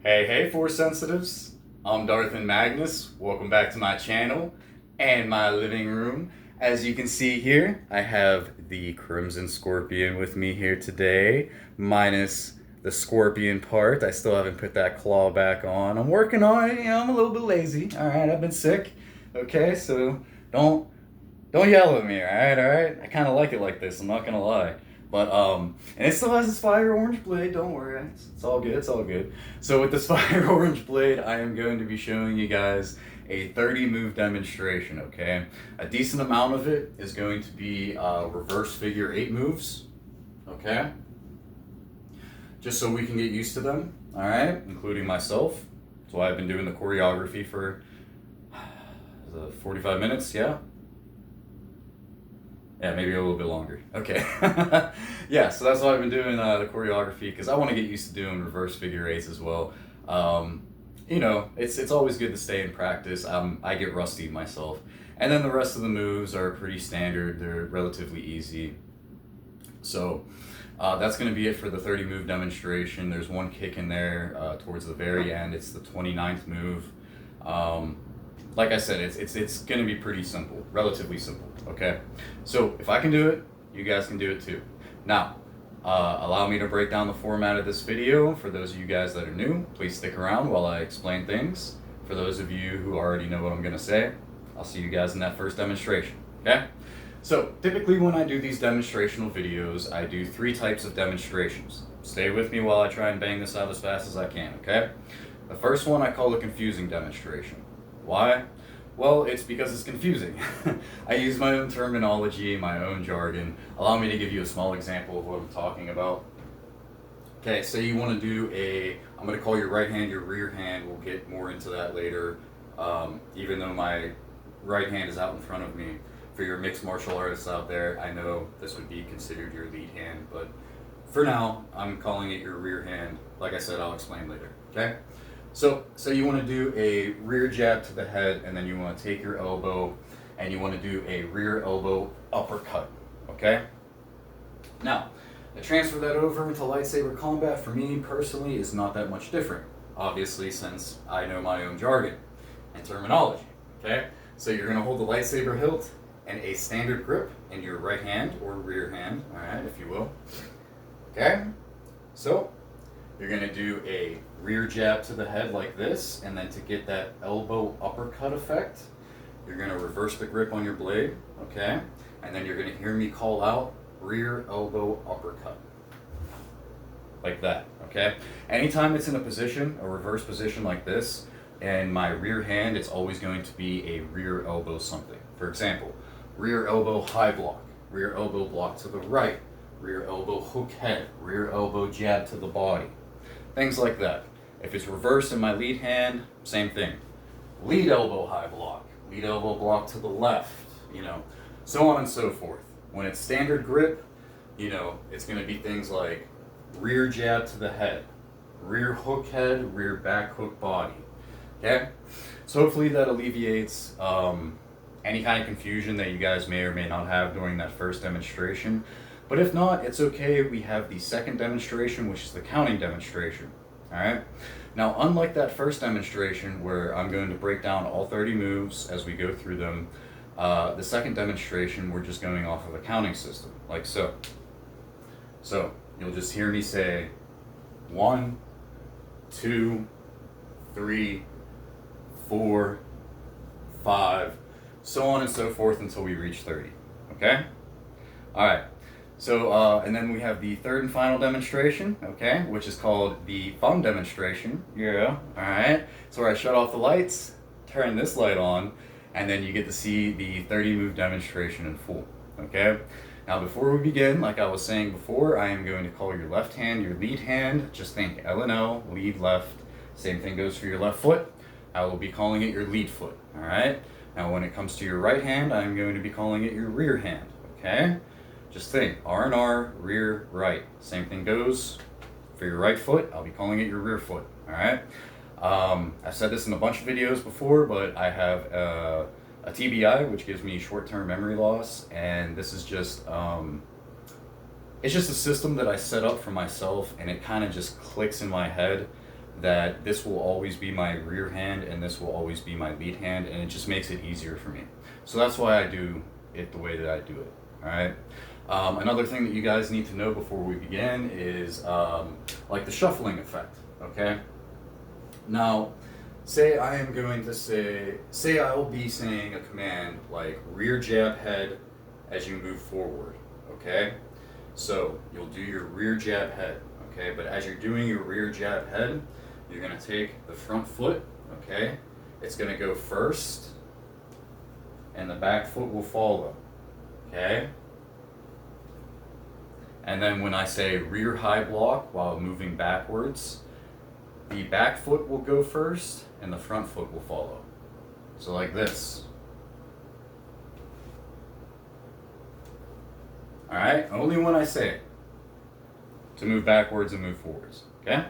Hey, Force Sensitives. I'm Darthan Magnus. Welcome back to my channel and my living room. As you can see here, I have the Crimson Scorpion with me here today, minus the scorpion part. I still haven't put that claw back on. I'm working on it. I'm a little bit lazy. All right, I've been sick. Okay, so don't don't yell at me. All right. I kind of like it like this. I'm not gonna lie. But and it still has its fire orange blade. Don't worry, it's all good. It's all good. So with this fire orange blade, I am going to be showing you guys a 30 move demonstration. Okay, a decent amount of it is going to be reverse figure 8 moves. Okay, just so we can get used to them. All right, including myself. That's why I've been doing the choreography for 45 minutes. Yeah, maybe a little bit longer. Okay. Yeah, so that's why I've been doing the choreography because I want to get used to doing reverse figure eights as well. It's always good to stay in practice. I get rusty myself. And then the rest of the moves are pretty standard. They're relatively easy. So that's going to be it for the 30 move demonstration. There's one kick in there towards the very end. It's the 29th move. Like I said, it's going to be pretty simple, relatively simple. Okay, so if I can do it, you guys can do it too. Now, allow me to break down the format of this video. For those of you guys that are new, please stick around while I explain things. For those of you who already know what I'm going to say, I'll see you guys in that first demonstration. Okay, so typically when I do these demonstrational videos, I do 3 types of demonstrations. Stay with me while I try and bang this out as fast as I can. Okay, the first one I call a confusing demonstration. Why? Well, it's because it's confusing. I use my own terminology, my own jargon. Allow me to give you a small example of what I'm talking about. Okay, say you want to do I'm going to call your right hand your rear hand. We'll get more into that later. Even though my right hand is out in front of me. For your mixed martial artists out there, I know this would be considered your lead hand, but for now, I'm calling it your rear hand. Like I said, I'll explain later. Okay? So you want to do a rear jab to the head, and then you want to take your elbow, and you want to do a rear elbow uppercut. Okay? Now, to transfer that over into lightsaber combat, for me personally, is not that much different. Obviously, since I know my own jargon and terminology. Okay? So you're going to hold the lightsaber hilt and a standard grip in your right hand or rear hand, all right, if you will. Okay? So you're going to do a rear jab to the head like this, and then to get that elbow uppercut effect, you're going to reverse the grip on your blade, okay? And then you're going to hear me call out rear elbow uppercut. Like that, okay? Anytime it's in a reverse position like this, and my rear hand, it's always going to be a rear elbow something. For example, rear elbow high block, rear elbow block to the right, rear elbow hook head, rear elbow jab to the body. Things like that. If it's reversed in my lead hand, same thing. Lead elbow high block, lead elbow block to the left, so on and so forth. When it's standard grip, it's going to be things like rear jab to the head, rear hook head, rear back hook body. Okay? So hopefully that alleviates any kind of confusion that you guys may or may not have during that first demonstration. But if not, it's okay. We have the second demonstration, which is the counting demonstration. All right. Now, unlike that first demonstration where I'm going to break down all 30 moves as we go through them, the second demonstration, we're just going off of a counting system, like so. So you'll just hear me say 1, 2, 3, 4, 5, so on and so forth until we reach 30. Okay? All right. So, and then we have the third and final demonstration, okay, which is called the fun demonstration. Yeah, all right. So where I shut off the lights, turn this light on, and then you get to see the 30 move demonstration in full, okay? Now, before we begin, like I was saying before, I am going to call your left hand your lead hand. Just think L and L, lead left. Same thing goes for your left foot. I will be calling it your lead foot, all right? Now, when it comes to your right hand, I'm going to be calling it your rear hand, okay? Just think, R and R, rear, right. Same thing goes for your right foot. I'll be calling it your rear foot, all right? I've said this in a bunch of videos before, but I have a TBI, which gives me short-term memory loss, and this is just, it's just a system that I set up for myself, and it kind of just clicks in my head that this will always be my rear hand and this will always be my lead hand, and it just makes it easier for me. So that's why I do it the way that I do it. All right. Another thing that you guys need to know before we begin is like the shuffling effect. Okay. Now, say I am going to say I will be saying a command like rear jab head as you move forward. Okay. So you'll do your rear jab head. Okay. But as you're doing your rear jab head, you're going to take the front foot. Okay. It's going to go first, and the back foot will follow. Okay. And then when I say rear high block while moving backwards, the back foot will go first and the front foot will follow. So like this. All right, only when I say it to move backwards and move forwards. Okay.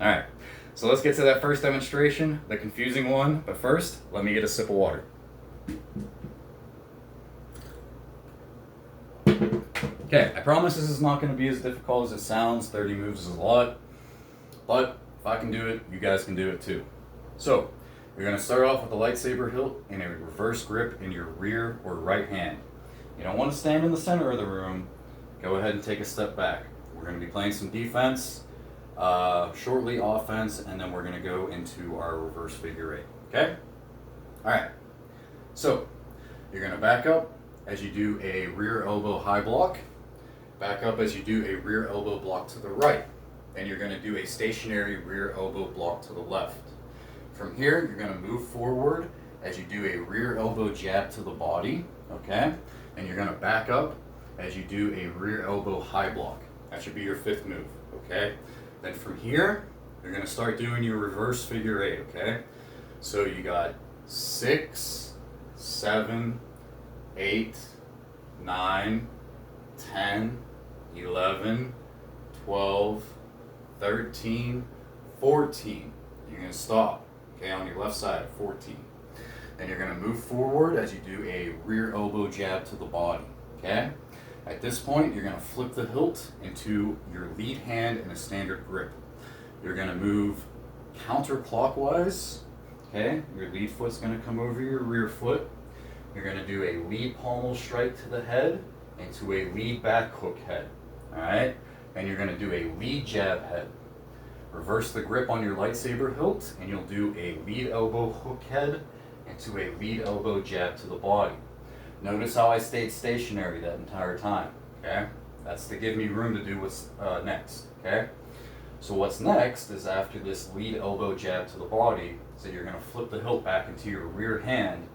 All right. So let's get to that first demonstration, the confusing one. But first, let me get a sip of water. Okay, I promise this is not going to be as difficult as it sounds. 30 moves is a lot, but if I can do it, you guys can do it too. So, you're going to start off with the lightsaber hilt in a reverse grip in your rear or right hand. You don't want to stand in the center of the room. Go ahead and take a step back. We're going to be playing some defense, shortly offense, and then we're going to go into our reverse figure eight. Okay? All right. So, you're going to back up as you do a rear elbow high block. Back up as you do a rear elbow block to the right. Then you're going to do a stationary rear elbow block to the left. From here, you're going to move forward as you do a rear elbow jab to the body. Okay? And you're going to back up as you do a rear elbow high block. That should be your fifth move. Okay? Then from here, you're going to start doing your reverse figure eight. Okay? So you got 6, 7, 8, 9, 10, 11, 12, 13, 14. You're going to stop, okay, on your left side at 14. Then you're going to move forward as you do a rear elbow jab to the body, okay? At this point, you're going to flip the hilt into your lead hand in a standard grip. You're going to move counterclockwise, okay? Your lead foot's going to come over your rear foot. You're going to do a lead pommel strike to the head into a lead back hook head. All right? Then you're going to do a lead jab head. Reverse the grip on your lightsaber hilt, and you'll do a lead elbow hook head into a lead elbow jab to the body. Notice how I stayed stationary that entire time. Okay? That's to give me room to do what's next. Okay? So what's next is after this lead elbow jab to the body, so you're going to flip the hilt back into your rear hand,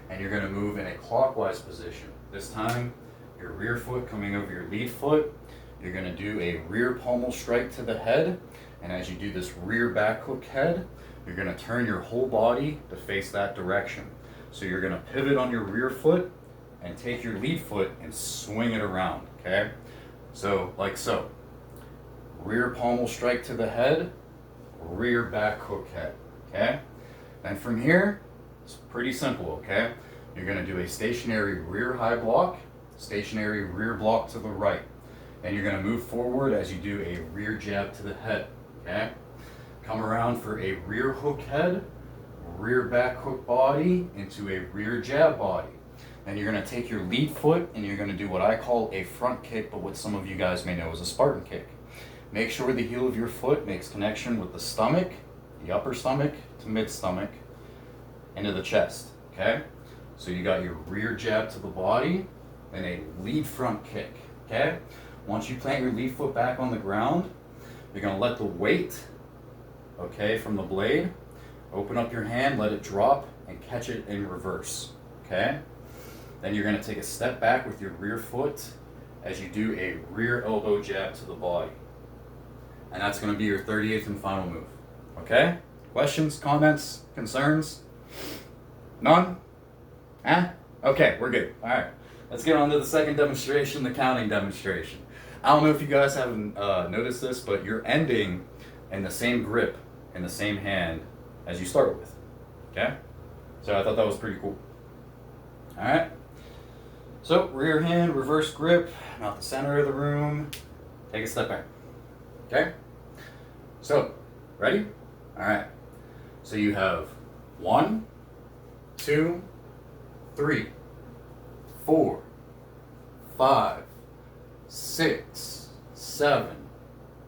and you're going to move in a clockwise position. This time, your rear foot coming over your lead foot. You're going to do a rear pommel strike to the head. And as you do this rear back hook head, you're going to turn your whole body to face that direction. So you're going to pivot on your rear foot and take your lead foot and swing it around. Okay? So, like so. Rear pommel strike to the head, rear back hook head. Okay? And from here, it's pretty simple, okay? You're going to do a stationary rear high block, stationary rear block to the right. And you're going to move forward as you do a rear jab to the head, okay? Come around for a rear hook head, rear back hook body into a rear jab body. Then you're going to take your lead foot and you're going to do what I call a front kick, but what some of you guys may know as a Spartan kick. Make sure the heel of your foot makes connection with the stomach, the upper stomach to mid stomach, into the chest, okay? So you got your rear jab to the body, and a lead front kick, okay? Once you plant your lead foot back on the ground, you're gonna let the weight, okay, from the blade, open up your hand, let it drop, and catch it in reverse, okay? Then you're gonna take a step back with your rear foot as you do a rear elbow jab to the body. And that's gonna be your 38th and final move, okay? Questions, comments, concerns? None? Okay, we're good. All right, let's get on to the second demonstration, the counting demonstration. I don't know if you guys haven't noticed this, but you're ending in the same grip in the same hand as you started with. Okay? So I thought that was pretty cool. All right. So rear hand, reverse grip, not the center of the room. Take a step back. Okay? So, ready? All right. So you have 1, 2, 3, 4, 5, 6, 7,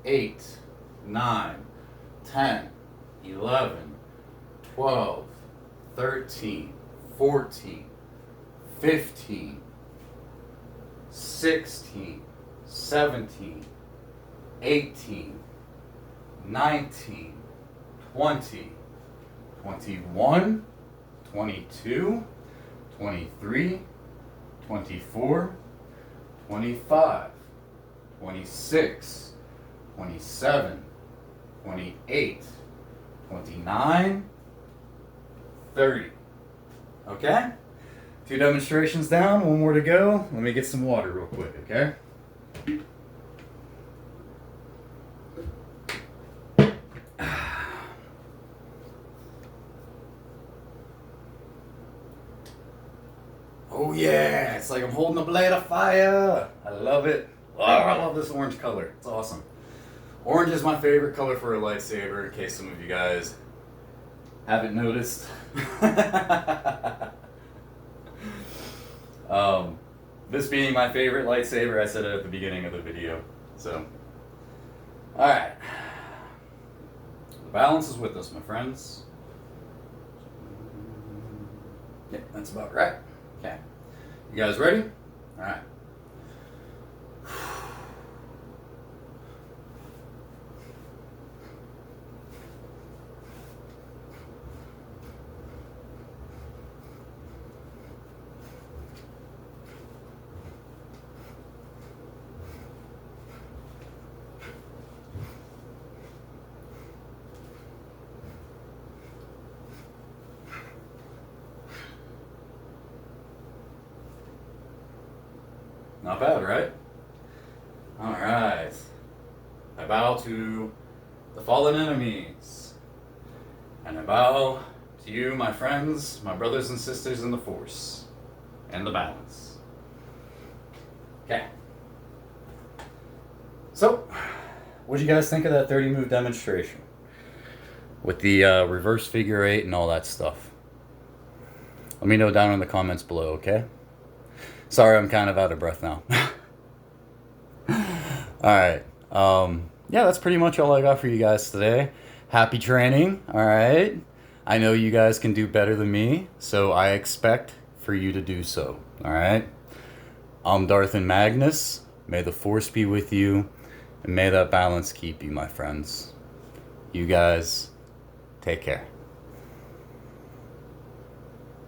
8, 9, 10, 11, 12, 13, 14, 15, 16, 17, 18, 19, 20, 21, 22, 23, 24, 25, 26, 27, 28, 29, 30. Okay? 2 demonstrations down, 1 more to go. Let me get some water real quick, okay? Oh yeah, it's like I'm holding a blade of fire. I love it. Oh, I love this orange color. It's awesome. Orange is my favorite color for a lightsaber, in case some of you guys haven't noticed. This being my favorite lightsaber, I said it at the beginning of the video. So, alright. The balance is with us, my friends. Yep, that's about right. Okay. You guys ready? Alright. Not bad, right? Alright. I bow to the fallen enemies. And I bow to you, my friends, my brothers and sisters in the Force. And the balance. Okay. So, what do you guys think of that 30 move demonstration? With the reverse figure 8 and all that stuff. Let me know down in the comments below, okay? Sorry, I'm kind of out of breath now. Alright. Yeah, that's pretty much all I got for you guys today. Happy training, alright? I know you guys can do better than me, so I expect for you to do so, alright? I'm Darth and Magnus. May the Force be with you, and may that balance keep you, my friends. You guys, take care.